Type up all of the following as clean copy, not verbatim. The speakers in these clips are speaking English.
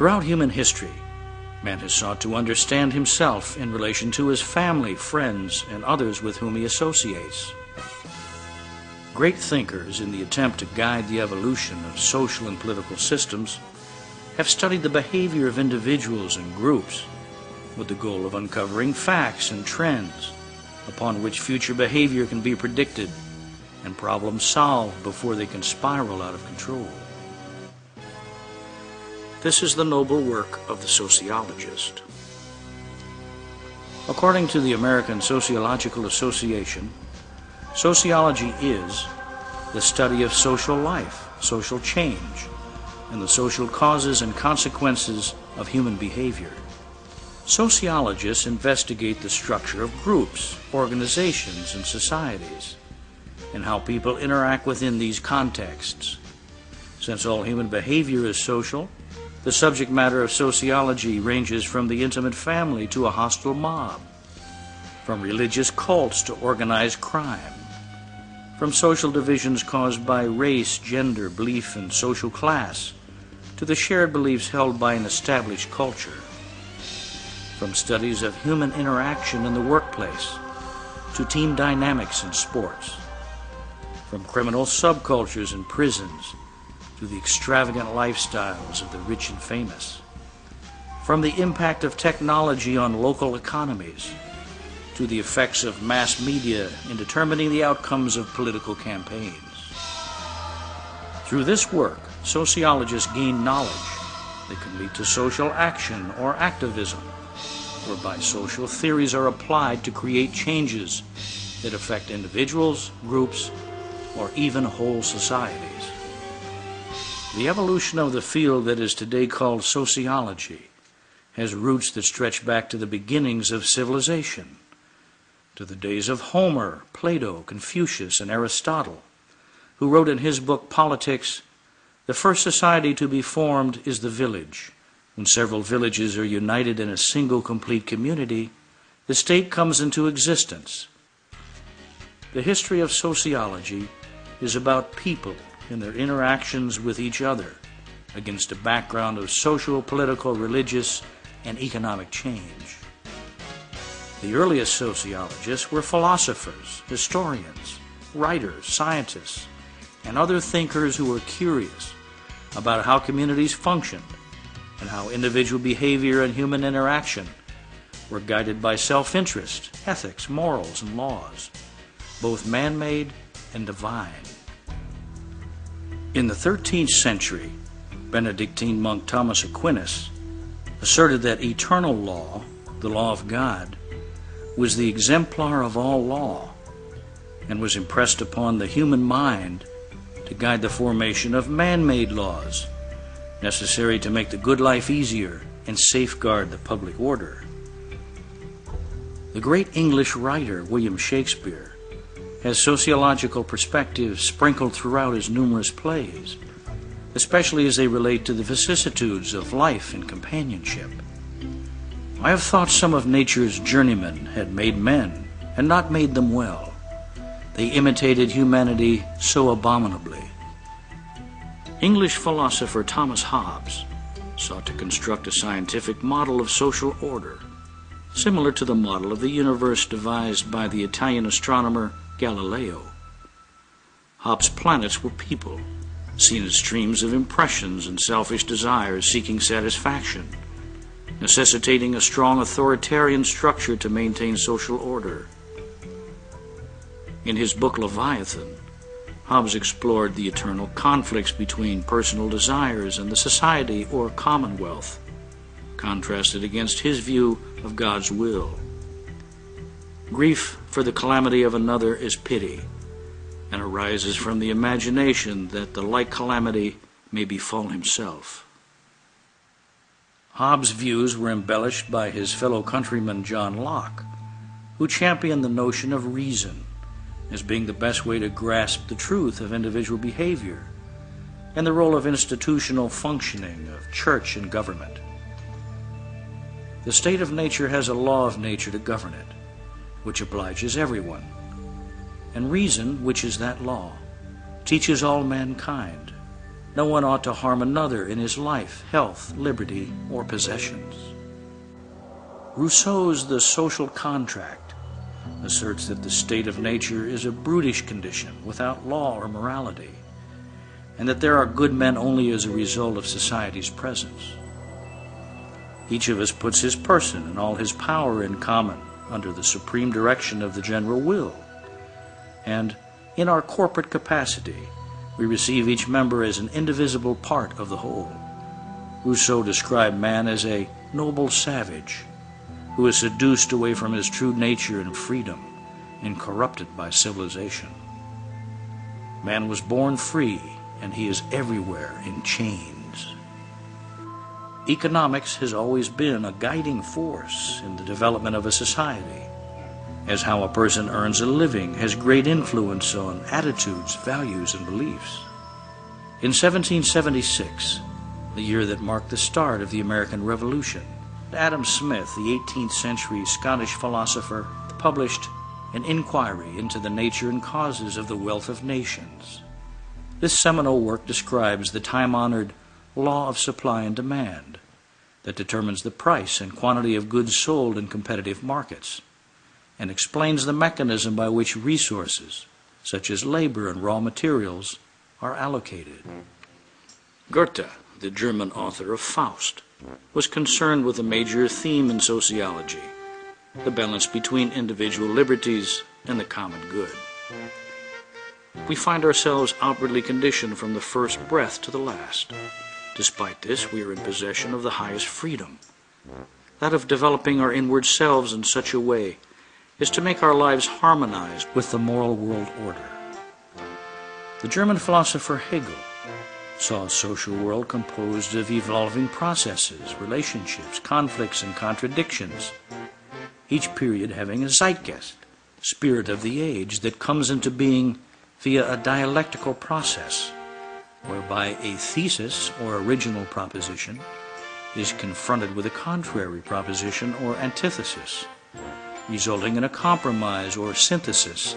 Throughout human history, man has sought to understand himself in relation to his family, friends, and others with whom he associates. Great thinkers, in the attempt to guide the evolution of social and political systems, have studied the behavior of individuals and groups with the goal of uncovering facts and trends upon which future behavior can be predicted and problems solved before they can spiral out of control. This is the noble work of the sociologist. According to the American Sociological Association, sociology is the study of social life, social change, and the social causes and consequences of human behavior. Sociologists investigate the structure of groups, organizations, and societies, and how people interact within these contexts. Since all human behavior is social, the subject matter of sociology ranges from the intimate family to a hostile mob, from religious cults to organized crime, from social divisions caused by race, gender, belief, and social class, to the shared beliefs held by an established culture, from studies of human interaction in the workplace to team dynamics in sports, from criminal subcultures in prisons to the extravagant lifestyles of the rich and famous, from the impact of technology on local economies to the effects of mass media in determining the outcomes of political campaigns. Through this work, sociologists gain knowledge that can lead to social action or activism, whereby social theories are applied to create changes that affect individuals, groups, or even whole societies. The evolution of the field that is today called sociology has roots that stretch back to the beginnings of civilization, to the days of Homer, Plato, Confucius, and Aristotle, who wrote in his book Politics, "The first society to be formed is the village. When several villages are united in a single complete community, the state comes into existence." The history of sociology is about people and their interactions with each other against a background of social, political, religious, and economic change. The earliest sociologists were philosophers, historians, writers, scientists, and other thinkers who were curious about how communities functioned and how individual behavior and human interaction were guided by self-interest, ethics, morals, and laws, both man-made and divine. In the 13th century, Benedictine monk Thomas Aquinas asserted that eternal law, the law of God, was the exemplar of all law and was impressed upon the human mind to guide the formation of man-made laws necessary to make the good life easier and safeguard the public order. The great English writer William Shakespeare has sociological perspectives sprinkled throughout his numerous plays, especially as they relate to the vicissitudes of life and companionship. I have thought some of nature's journeymen had made men and not made them well. They imitated humanity so abominably. English philosopher Thomas Hobbes sought to construct a scientific model of social order, similar to the model of the universe devised by the Italian astronomer Galileo. Hobbes' planets were people, seen as streams of impressions and selfish desires seeking satisfaction, necessitating a strong authoritarian structure to maintain social order. In his book Leviathan, Hobbes explored the eternal conflicts between personal desires and the society or commonwealth, contrasted against his view of God's will. Grief for the calamity of another is pity, and arises from the imagination that the like calamity may befall himself. Hobbes' views were embellished by his fellow countryman John Locke, who championed the notion of reason as being the best way to grasp the truth of individual behavior and the role of institutional functioning of church and government. The state of nature has a law of nature to govern it, which obliges everyone, and reason, which is that law, teaches all mankind. no one ought to harm another in his life, health, liberty, or possessions. Rousseau's The Social Contract asserts that the state of nature is a brutish condition without law or morality, and that there are good men only as a result of society's presence. Each of us puts his person and all his power in common under the supreme direction of the general will, and in our corporate capacity, we receive each member as an indivisible part of the whole. Rousseau described man as a noble savage who is seduced away from his true nature and freedom and corrupted by civilization. Man was born free, and he is everywhere in chains. Economics has always been a guiding force in the development of a society, as how a person earns a living has great influence on attitudes, values, and beliefs. In 1776, the year that marked the start of the American Revolution, Adam Smith, the 18th century Scottish philosopher, published an inquiry into the nature and causes of the wealth of nations. This seminal work describes the time-honored law of supply and demand that determines the price and quantity of goods sold in competitive markets, and explains the mechanism by which resources, such as labor and raw materials, are allocated. Goethe, the German author of Faust, was concerned with a major theme in sociology, the balance between individual liberties and the common good. We find ourselves outwardly conditioned from the first breath to the last. Despite this, we are in possession of the highest freedom, that of developing our inward selves in such a way as to make our lives harmonize with the moral world order. The German philosopher Hegel saw a social world composed of evolving processes, relationships, conflicts, and contradictions, each period having a zeitgeist, spirit of the age, that comes into being via a dialectical process, whereby a thesis or original proposition is confronted with a contrary proposition or antithesis, resulting in a compromise or synthesis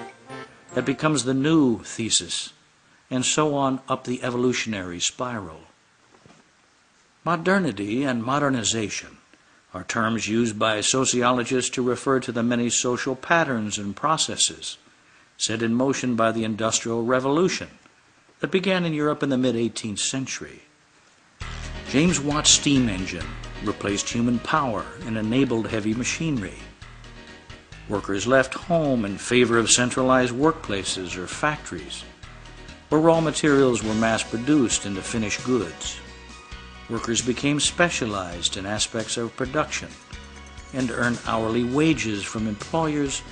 that becomes the new thesis, and so on up the evolutionary spiral. Modernity and modernization are terms used by sociologists to refer to the many social patterns and processes set in motion by the Industrial Revolution that began in Europe in the mid-18th century. James Watt's steam engine replaced human power and enabled heavy machinery. Workers left home in favor of centralized workplaces or factories, where raw materials were mass-produced into finished goods. Workers became specialized in aspects of production and earned hourly wages from employers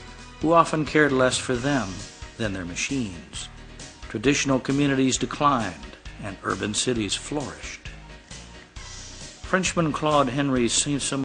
who often cared less for them than their machines. Traditional communities declined and urban cities flourished. Frenchman Claude Henry Saint-Simon